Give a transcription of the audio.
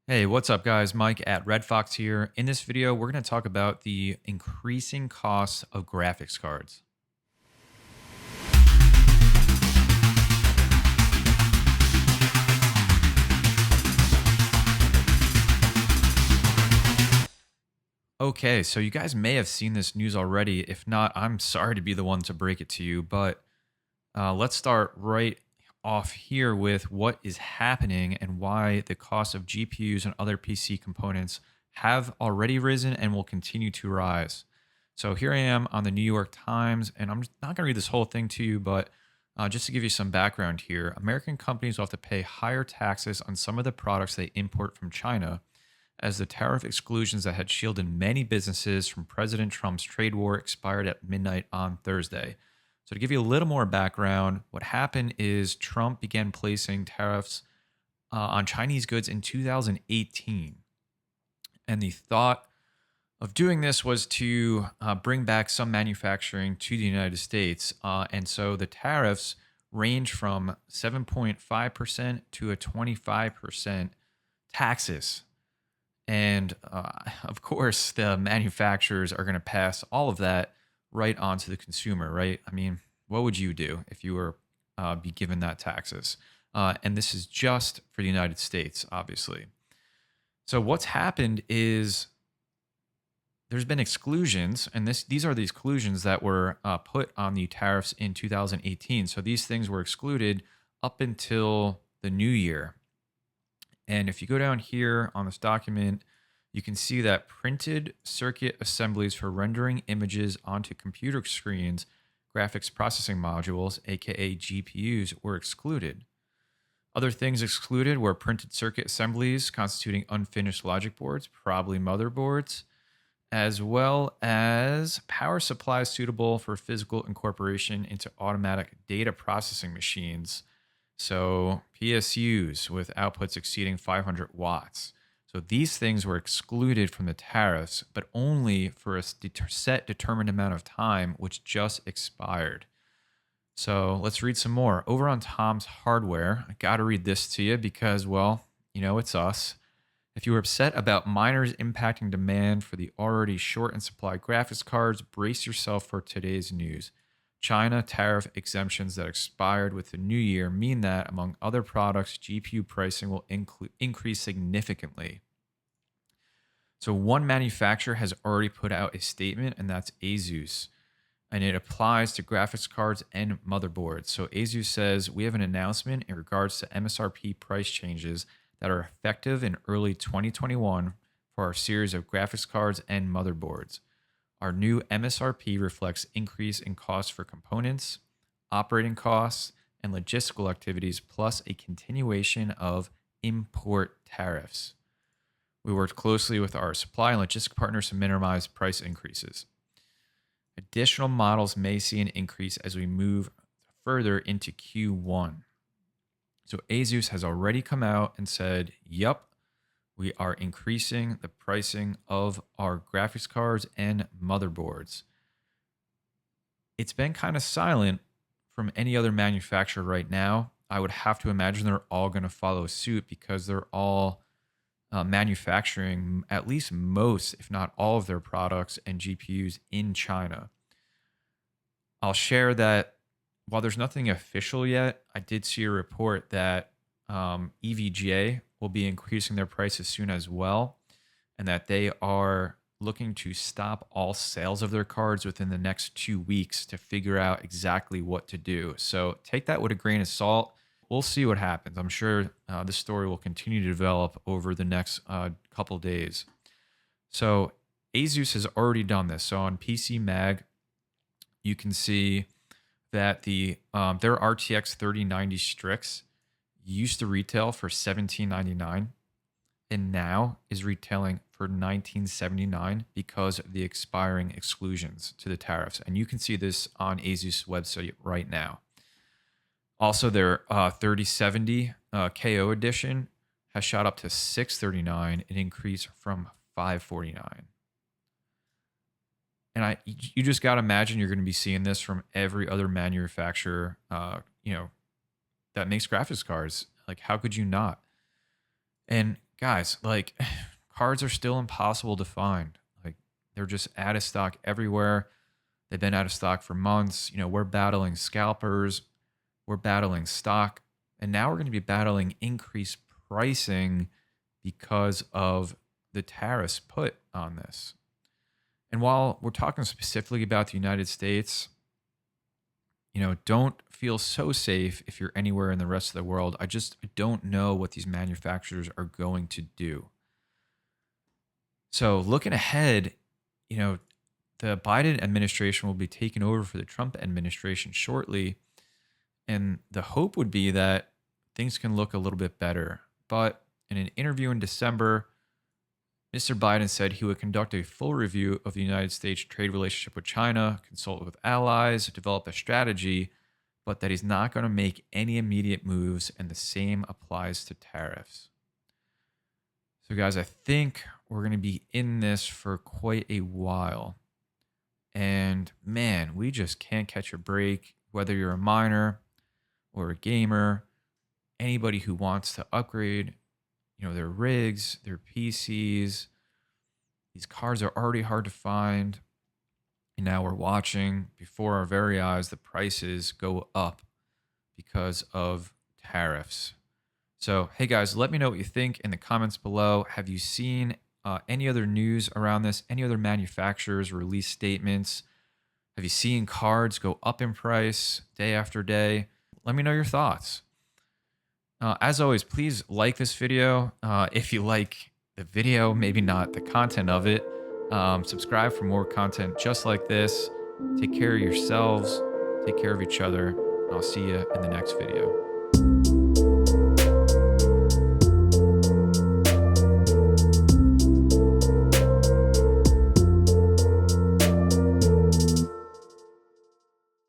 Hey, what's up, guys? Mike at Red Fox here. In this video, we're going to talk about the increasing costs of graphics cards. Okay, so you guys may have seen this news already. If not, I'm sorry to be the one to break it to you, but let's start right off here with what is happening and why the cost of GPUs and other PC components have already risen and will continue to rise. So here I am on the New York Times, and I'm not going to read this whole thing to you, but just to give you some background here, American companies will have to pay higher taxes on some of the products they import from China, as the tariff exclusions that had shielded many businesses from President Trump's trade war expired at midnight on Thursday. So, to give you a little more background, what happened is Trump began placing tariffs on Chinese goods in 2018. And the thought of doing this was to bring back some manufacturing to the United States. And so the tariffs range from 7.5% to a 25% taxes. And of course, the manufacturers are going to pass all of that right on to the consumer, right? I mean, what would you do if you were be given that taxes? And this is just for the United States, obviously. So what's happened is there's been exclusions, and these are the exclusions that were put on the tariffs in 2018. So these things were excluded up until the new year. And if you go down here on this document, you can see that printed circuit assemblies for rendering images onto computer screens, graphics processing modules, aka GPUs, were excluded. Other things excluded were printed circuit assemblies constituting unfinished logic boards, probably motherboards, as well as power supplies suitable for physical incorporation into automatic data processing machines. So PSUs with outputs exceeding 500 watts. So these things were excluded from the tariffs, but only for a set determined amount of time, which just expired. So let's read some more. Over on Tom's Hardware, I got to read this to you because, well, it's us. If you are upset about miners impacting demand for the already short in supply graphics cards, brace yourself for today's news. China tariff exemptions that expired with the new year mean that, among other products, GPU pricing will increase significantly. So, one manufacturer has already put out a statement, and that's ASUS, and it applies to graphics cards and motherboards. So, ASUS says, we have an announcement in regards to MSRP price changes that are effective in early 2021 for our series of graphics cards and motherboards. Our new MSRP reflects increase in costs for components, operating costs, and logistical activities, plus a continuation of import tariffs. We worked closely with our supply and logistic partners to minimize price increases. Additional models may see an increase as we move further into Q1. So ASUS has already come out and said, yep, we are increasing the pricing of our graphics cards and motherboards. It's been kind of silent from any other manufacturer right now. I would have to imagine they're all going to follow suit because they're all manufacturing at least most, if not all, of their products and GPUs in China. I'll share that while there's nothing official yet, I did see a report that EVGA will be increasing their prices soon as well, and that they are looking to stop all sales of their cards within the next 2 weeks to figure out exactly what to do. So take that with a grain of salt. We'll see what happens. I'm sure this story will continue to develop over the next couple days. So ASUS has already done this. So on PC Mag, you can see that their RTX 3090 Strix used to retail for $1799 and now is retailing for $1979 because of the expiring exclusions to the tariffs. And you can see this on ASUS website right now. Also, their 3070 KO edition has shot up to $639, an increase from $549. And you just got to imagine you're going to be seeing this from every other manufacturer, that makes graphics cards. Like, how could you not? And guys, like cards are still impossible to find. Like they're just out of stock everywhere. They've been out of stock for months. We're battling scalpers, we're battling stock, and now we're going to be battling increased pricing because of the tariffs put on this. And while we're talking specifically about the United States, don't feel so safe if you're anywhere in the rest of the world. I don't know what these manufacturers are going to do. So looking ahead, you know, the Biden administration will be taking over for the Trump administration shortly. And the hope would be that things can look a little bit better. But in an interview in December, Mr. Biden said he would conduct a full review of the United States trade relationship with China, consult with allies, develop a strategy, but that he's not going to make any immediate moves, and the same applies to tariffs. So, guys, I think we're going to be in this for quite a while. And man, we just can't catch a break, whether you're a miner or a gamer, anybody who wants to upgrade, their rigs, their PCs. These cards are already hard to find. And now we're watching before our very eyes the prices go up because of tariffs. So, hey guys, let me know what you think in the comments below. Have you seen any other news around this? Any other manufacturers release statements? Have you seen cards go up in price day after day? Let me know your thoughts. As always, please like this video. If you like the video, maybe not the content of it, subscribe for more content just like this. Take care of yourselves. Take care of each other. I'll see you in the next video.